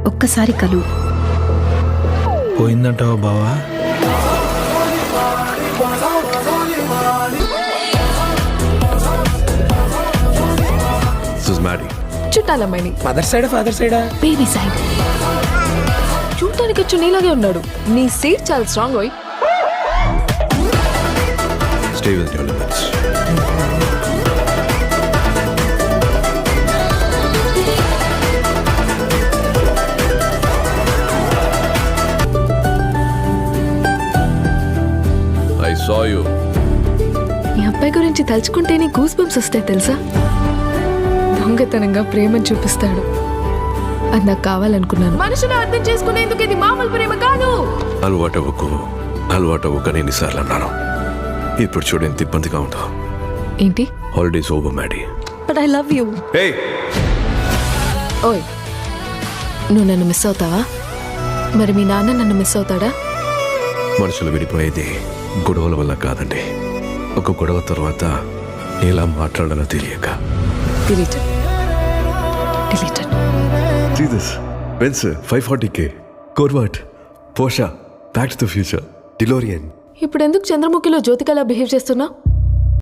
ఒక్కసారి కలు. పోయిందంటావా బావా? చుట్టాలమ్మాయిని. మదర్ సైడా ఫాదర్ సైడా? Baby side. చూడటానికి వచ్చి నీలాగే ఉన్నాడు. నీ సీట్ చాలా స్ట్రాంగ్ అయ్యి. Stay with your limits. I saw you. ఈ అబ్బాయి గురించి తలుచుకుంటేనే గూస్ బంప్స్ వస్తాయి తెలుసా. దొంగతనంగా ప్రేమను చూపిస్తాడు. అది నాకు కావాలనుకున్నాను. మనుషులు అర్థం చేసుకునేందుకు ఇది మామూలు ప్రేమ కాదు. అలవాటవ్వకని ఎన్నిసార్లు అన్నాను. ఇప్పుడు చూడు ఎంత ఇబ్బందిగా ఉందో. ఏంటి? Holidays over Maddy. But I love you. ఓయ్, నువ్వు నన్ను మిస్ అవుతావా? మరి మీ నాన్న నన్ను మిస్ అవుతాడా? మనుషులు విడిపోయేది గొడవల వల్ల కాదండి. ఒక గొడవ తర్వాత ఎలా మాట్లాడాలో తెలియక. Deleted. See this. Benz 540K. Corvette. Porsche. Back to the future. DeLorean. ఇప్పుడు ఎందుకు చంద్రముఖిలో జ్యోతికలా బిహేవ్ చేస్తున్నా?